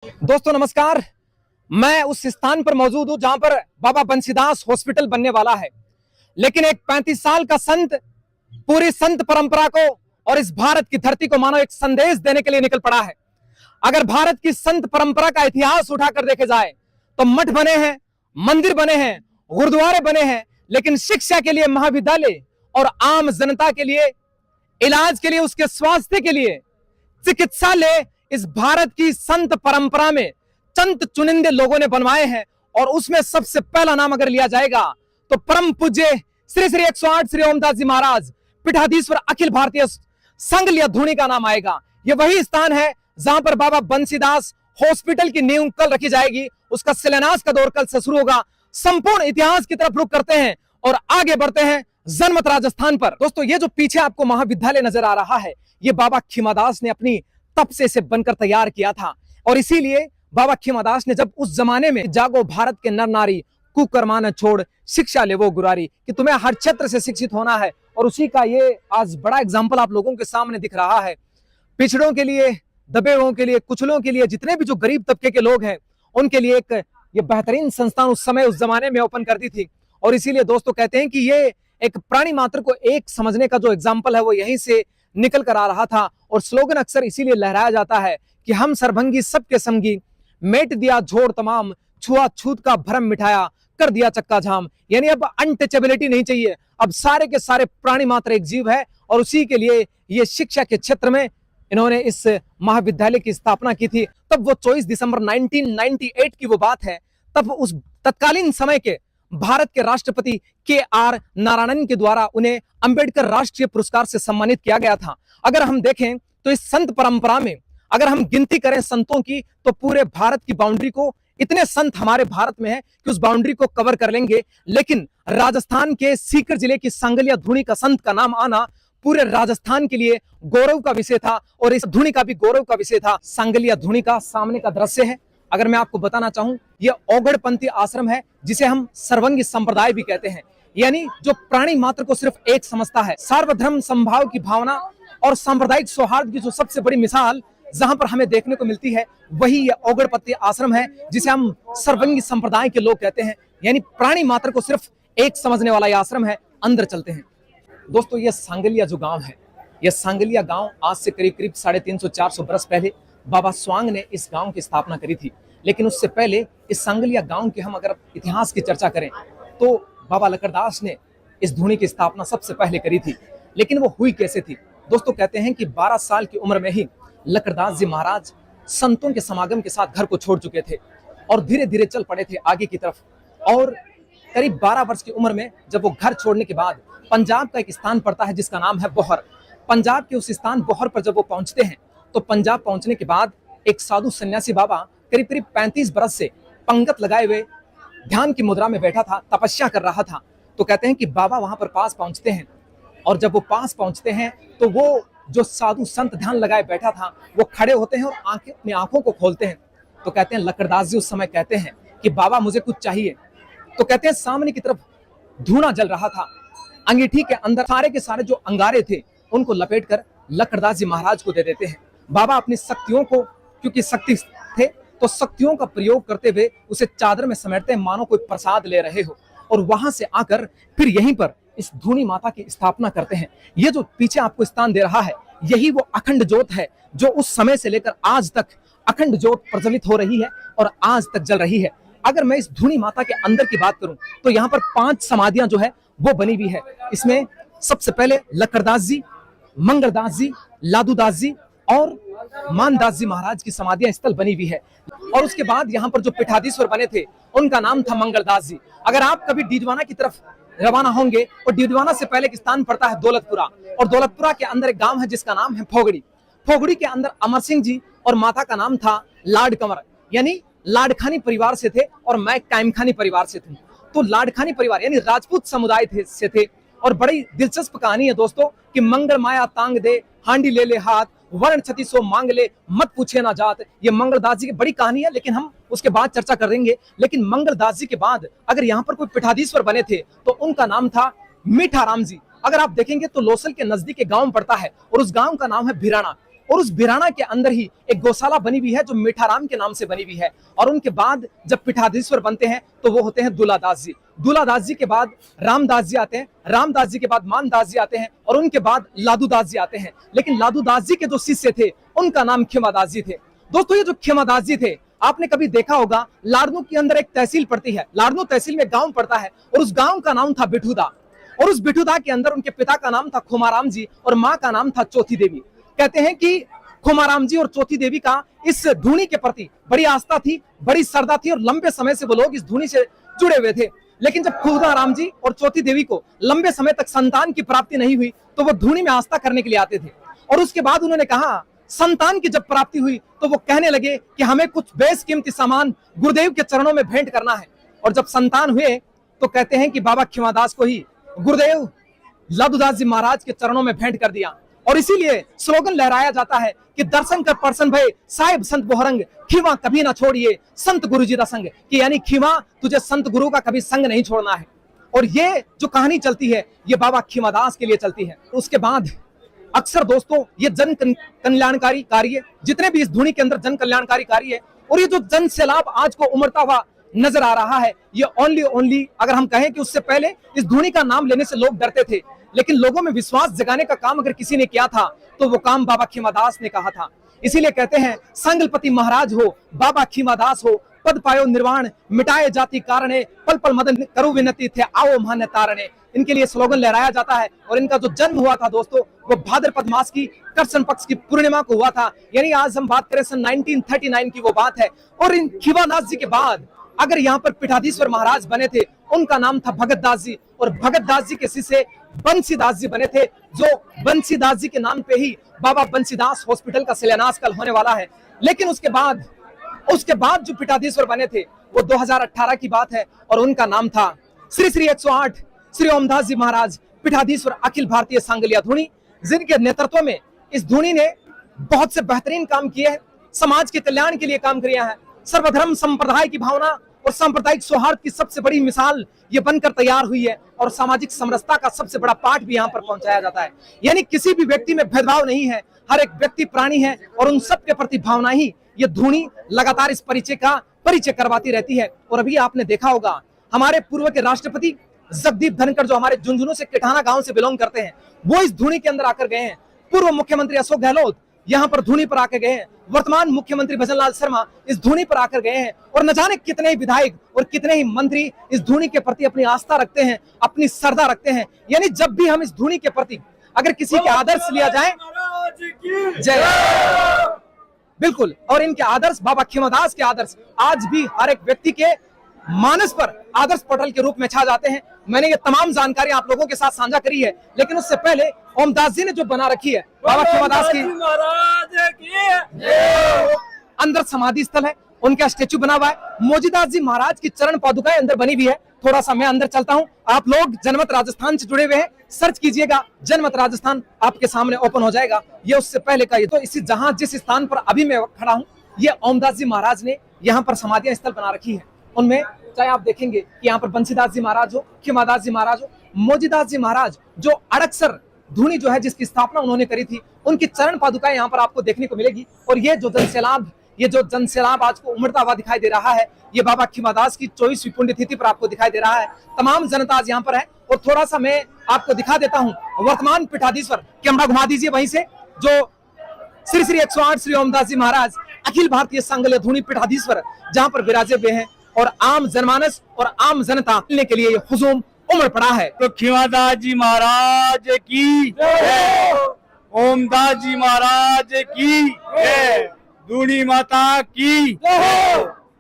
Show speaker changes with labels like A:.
A: दोस्तों नमस्कार। मैं उस स्थान पर मौजूद हूं जहां पर बाबा बंसीदास हॉस्पिटल बनने वाला है, लेकिन एक 35 साल का संत पूरी संत परंपरा को और इस भारत की धरती को मानो एक संदेश देने के लिए निकल पड़ा है। अगर भारत की संत परंपरा का इतिहास उठाकर देखे जाए तो मठ बने हैं, मंदिर बने हैं, गुरुद्वारे बने हैं, लेकिन शिक्षा के लिए महाविद्यालय और आम जनता के लिए इलाज के लिए, उसके स्वास्थ्य के लिए चिकित्सालय इस भारत की संत परंपरा में चंद चुनिंदे लोगों ने बनवाए हैं। और उसमें सबसे पहला नाम अगर लिया जाएगा तो परम पूज्य श्री श्री 108 श्री ओमदास जी महाराज पीठाधीश्वर अखिल भारतीय संघ धूनी का नाम आएगा। यह वही स्थान है जहां पर बाबा बंसीदास हॉस्पिटल की नींव कल रखी जाएगी। उसका शिलान्यास का दौर कल से शुरू होगा। संपूर्ण इतिहास की तरफ रुख करते हैं और आगे बढ़ते हैं जनमत राजस्थान पर। दोस्तों ये जो पीछे आपको महाविद्यालय नजर आ रहा है, ये बाबा खीमादास ने अपनी तप से इसे बनकर तैयार किया था। और इसीलिए बाबा खीमादास ने जब उस जमाने में जागो भारत के नर नारी कुकर्मा छोड़ शिक्षा ले वो गुरारी, कि तुम्हें हर क्षेत्र से शिक्षित होना है, और उसी का ये आज बड़ा एग्जाम्पल आप लोगों के सामने दिख रहा है। पिछड़ों के लिए, दबे हुओं के लिए, कुचलों के लिए, जितने भी जो गरीब तबके के लोग हैं उनके लिए एक ये बेहतरीन संस्थान उस समय उस जमाने में ओपन कर दी थी। और इसीलिए दोस्तों कहते हैं कि ये एक प्राणी मात्र को एक समझने का जो एग्जाम्पल है वो यहीं से निकल कर आ रहा था। और स्लोगन अक्सर इसीलिए लहराया जाता है कि हम सर्वभंगी सबके संगी, मेट दिया झोड़ तमाम, छुआछूत का भरम मिटाया, कर दिया चक्का जाम। यानी अब अनटचेबिलिटी नहीं चाहिए, अब सारे के सारे प्राणी मात्र एक जीव है। और उसी के लिए ये शिक्षा के क्षेत्र में इन्होंने इस महाविद्यालय की स्थापना की थी। तब वो 24 दिसंबर 1998 की वो बात है। तब उस तत्कालीन समय के भारत के राष्ट्रपति के.आर. नारायणन के द्वारा उन्हें अंबेडकर राष्ट्रीय पुरस्कार से सम्मानित किया गया था। अगर हम देखें तो इस संत परंपरा में अगर हम गिनती करें संतों की, तो पूरे भारत की बाउंड्री को इतने संत हमारे भारत में है कि उस बाउंड्री को कवर कर लेंगे। लेकिन राजस्थान के सीकर जिले की सांगलिया धूनी का संत का नाम आना पूरे राजस्थान के लिए गौरव का विषय था, और इस धूनी का भी गौरव का विषय था। सांगलिया धूनी का सामने का दृश्य है। अगर मैं आपको बताना चाहूं, यह औगड़पंथी आश्रम है जिसे हम सर्वंगी संप्रदाय भी कहते हैं, यानी जो प्राणी मात्र को सिर्फ एक समझता है। सार्वधर्म संभाव की भावना और सांप्रदायिक सौहार्द की जो सबसे बड़ी मिसाल जहां पर हमें देखने को मिलती है, वही यह औगड़पंथी आश्रम है जिसे हम सर्वंगी संप्रदाय के लोग कहते हैं। यानी प्राणी मात्र को सिर्फ एक समझने वाला यह आश्रम है। अंदर चलते हैं दोस्तों। यह सांगलिया जो गांव है, यह सांगलिया गांव आज से करीब करीब 350-400 बरस पहले बाबा स्वांग ने इस गांव की स्थापना करी थी। लेकिन उससे पहले इस सांगलिया गांव के हम अगर इतिहास की चर्चा करें तो बाबा लकड़दास ने इस धूनी की स्थापना सबसे पहले करी थी। लेकिन वो हुई कैसे थी? दोस्तों कहते हैं कि 12 साल की उम्र में ही लकड़दास जी महाराज संतों के समागम के साथ घर को छोड़ चुके थे और धीरे धीरे चल पड़े थे आगे की तरफ। और करीब 12 वर्ष की उम्र में जब वो घर छोड़ने के बाद पंजाब का एक स्थान पड़ता है जिसका नाम है बोहर। पंजाब के उस स्थान बोहर पर जब वो पहुंचते हैं तो पंजाब पहुंचने के बाद एक साधु सन्यासी बाबा करीब करीब 35 बरस से पंगत लगाए हुए ध्यान की मुद्रा में बैठा था, तपस्या कर रहा था। तो कहते हैं कि बाबा वहां पर पास पहुंचते हैं, और जब वो पास पहुंचते हैं तो वो जो साधु संत ध्यान लगाए बैठा था वो खड़े होते हैं और अपनी आंखों को खोलते हैं। तो कहते हैं लकड़दास जी उस समय कहते हैं कि बाबा मुझे कुछ चाहिए। तो कहते हैं सामने की तरफ धुआं जल रहा था, अंगीठी के अंदर सारे के सारे जो अंगारे थे उनको लपेटकर लकड़दास जी महाराज को दे देते हैं। बाबा अपनी शक्तियों को, क्योंकि शक्ति थे तो शक्तियों का प्रयोग करते हुए उसे चादर में समेटते हैं मानो कोई प्रसाद ले रहे हो, और वहां से आकर फिर यहीं पर इस धूनी माता की स्थापना करते हैं। ये जो पीछे आपको स्थान दे रहा है यही वो अखंड ज्योत है जो उस समय से लेकर आज तक अखंड ज्योत प्रज्वलित हो रही है और आज तक जल रही है। अगर मैं इस धूनी माता के अंदर की बात करूं तो यहाँ पर 5 समाधियां जो है वो बनी हुई है। इसमें सबसे पहले लकड़दास जी, मंगलदास जी, लादूदास जी और मानदास जी महाराज की समाधियां स्थल बनी हुई है। और उसके बाद यहाँ पर जो पीठाधीश्वर बने थे उनका नाम था मंगलदास जी। अगर आप कभी डीडवाना की तरफ रवाना होंगे और डीडवाना से पहले एक स्थान पड़ता है दौलतपुरा, और दौलतपुरा के अंदर एक गांव है जिसका नाम है फोगड़ी। फोगड़ी के अंदर अमर सिंह जी और माता का नाम था लाड कंवर, यानी लाडखानी परिवार से थे और मैं कायमखानी परिवार से थी। तो लाडखानी परिवार यानी राजपूत समुदाय से थे। और बड़ी दिलचस्प कहानी है दोस्तों कि मंगल माया तांग दे, हांडी ले ले हाथ, वर्ण छति सो मांग ले, मत पूछे ना जात। ये मंगलदास जी की बड़ी कहानी है, लेकिन हम उसके बाद चर्चा करेंगे। लेकिन मंगलदास जी के बाद अगर यहाँ पर कोई पीठाधीश्वर बने थे तो उनका नाम था मीठा राम जी। अगर आप देखेंगे तो लोसल के नजदीक एक गांव पड़ता है और उस गांव का नाम है भिराना। और उस वीराना के अंदर ही एक गौशाला बनी हुई है जो मीठाराम के नाम से बनी हुई है। और उनके बाद जब पीठाधीश्वर बनते हैं तो वो होते हैं दूलादास जी। दूलादास जी के बाद रामदास जी आते हैं, रामदास जी के बाद मानदास जी आते हैं और उनके बाद लादूदास जी आते हैं। लेकिन लादूदास जी के जो शिष्य थे उनका नाम खेमादास जी थे। दोस्तों ये जो खेमादास जी थे, आपने कभी देखा होगा लाड़नू के अंदर एक तहसील पड़ती है, लाड़नू तहसील में गांव पड़ता है और उस गांव का नाम था बिठूदा। और उस बिठूदा के अंदर उनके पिता का नाम था खुमाराम जी और माँ का नाम था चौथी देवी। कहते हैं कि खुमाराम जी और चौथी देवी का इस धूनी के प्रति बड़ी आस्था थी, बड़ी श्रद्धा थी और लंबे समय से वो लोग इस धूनी से जुड़े हुए थे। लेकिन जब खुमाराम जी और चौथी देवी को लंबे समय तक संतान की प्राप्ति नहीं हुई तो वो धूनी में आस्था करने के लिए आते थे। और उसके बाद उन्होंने कहा, संतान की जब प्राप्ति हुई तो वो कहने लगे कि हमें कुछ बेशकीमती सामान गुरुदेव के चरणों में भेंट करना है। और जब संतान हुए तो कहते हैं कि बाबा खेमादास को ही गुरुदेव लादूदास जी महाराज के चरणों में भेंट कर दिया। और इसीलिए स्लोगन लहराया जाता है कि दर्शन कर परसन भय साहिब संत बोहरंग, खीवा कभी ना छोड़िए संत गुरु जी का संग, कि यानी खीवा तुझे संत गुरु का कभी संग नहीं छोड़ना है। और ये जो कहानी चलती है ये बाबा खेमादास के लिए चलती है। उसके बाद अक्सर दोस्तों ये जन कल्याणकारी कार्य, जितने भी इस धूनी के अंदर जन कल्याणकारी कार्य है और ये जो जन सैलाब आज को उमड़ता हुआ नजर आ रहा है, ये ओनली अगर हम कहें कि उससे पहले इस धूनी का नाम लेने से लोग डरते थे, लेकिन लोगों में विश्वास जगाने का काम अगर किसी ने किया था तो वो काम बाबा खेमादास ने कहा था। इसीलिए कहते हैं संगलपति महाराज हो बाबा खेमादास हो, पद पायो निर्वाण मिटाए जाति कारणे, पल पल मदन करु विनती थे आओ मान्य तारणे। इनके लिए स्लोगन लहराया जाता है। और इनका जो जन्म हुआ था दोस्तों वो भाद्रपद मास की कृष्ण पक्ष की पूर्णिमा को हुआ था, यानी आज हम बात करें सन 1939 की वो बात है। और इन खेमादास जी के बाद अगर यहाँ पर पीठाधीश्वर महाराज बने थे उनका नाम था भगत दास जी, और भगत दास जी के शिष्य बंसीदास जी बने थे, जो बंसीदास जी के नाम पे ही बाबा बंसीदास हॉस्पिटल का शिलान्यास कल होने वाला है। लेकिन उसके बाद जो पीठाधीश्वर बने थे वो 2018 की बात है और उनका नाम था श्री श्री 108 श्री ओमदास जी महाराज पीठाधीश्वर अखिल भारतीय सांगलिया धूनी, जिनके नेतृत्व में इस धूनी ने बहुत से बेहतरीन काम किए हैं, समाज के कल्याण के लिए काम किया है। सर्वधर्म संप्रदाय की भावना और सांप्रदायिक सौहार्द की सबसे बड़ी मिसाल ये बनकर तैयार हुई है और सामाजिक समरसता का सबसे बड़ा पाठ भी यहाँ पर पहुंचाया जाता है। यानी किसी भी व्यक्ति में भेदभाव नहीं है, हर एक व्यक्ति प्राणी है और उन सब के प्रति भावना ही ये धूनी लगातार इस परिचय करवाती रहती है। और अभी आपने देखा होगा हमारे पूर्व के राष्ट्रपति जगदीप धनखड़ जो हमारे झुंझुनू से किठाना गांव से बिलोंग करते हैं, वो इस धूनी के अंदर आकर गए हैं। पूर्व मुख्यमंत्री अशोक गहलोत यहाँ पर धूनी पर आकर गए हैं, वर्तमान मुख्यमंत्री भजनलाल शर्मा इस धूनी पर आकर गए हैं और न जाने कितने ही विधायक और कितने ही मंत्री इस धूनी के प्रति अपनी आस्था रखते हैं, अपनी श्रद्धा रखते हैं। यानी जब भी हम इस धूनी के प्रति अगर किसी के आदर्श लिया जाए, जय बिल्कुल, और इनके आदर्श बाबा खेमादास के आदर्श आज भी हर एक व्यक्ति के मानस पर आदर्श पटल के रूप में छा जाते हैं। मैंने ये तमाम जानकारी आप लोगों के साथ साझा करी है, लेकिन उससे पहले ओमदास जी ने जो बना रखी है बाबा खेमादास की अंदर समाधि स्थल है, उनका स्टेचू बना हुआ है। मोजीदास जी महाराज की चरण पादुकाएं अंदर बनी हुई है। थोड़ा सा मैं अंदर चलता हूं, आप लोग जनमत राजस्थान से जुड़े हुए हैं, सर्च कीजिएगा जनमत राजस्थान, आपके सामने ओपन हो जाएगा। ये उससे पहले का ये तो इसी जहां जिस स्थान पर अभी मैं खड़ा हूं, ये ओमदास जी महाराज ने यहाँ पर समाधि स्थल बना रखी है। उनमें चाहे आप देखेंगे कि यहाँ पर बंसीदास जी महाराज हो, खेमादास जी महाराज हो, मोजीदास जी महाराज जो अड़कसर धूनी जो है जिसकी स्थापना उन्होंने करी थी, उनकी चरण पादुकाएं यहाँ पर आपको देखने को मिलेगी। और ये जो जनसैलाब आज को उमड़ता हुआ दिखाई दे रहा है, ये बाबा खेमादास की 24वीं पुण्यतिथि पर आपको दिखाई दे रहा है। तमाम जनता आज यहाँ पर है। और थोड़ा सा मैं आपको दिखा देता हूँ वर्तमान पीठाधीश्वर, कैमरा घुमा दीजिए वहीं से, जो श्री श्री 108 श्री ओमदास जी महाराज अखिल भारतीय सांगलिया धूनी पीठाधीश्वर जहाँ पर विराजे हुए हैं और आम जनमानस और आम जनता मिलने के लिए हुजूम उमड़ पड़ा है।
B: तो खेमादास जी महाराज की जय, ओमदास जी महाराज की जय, धूनी माता की जय।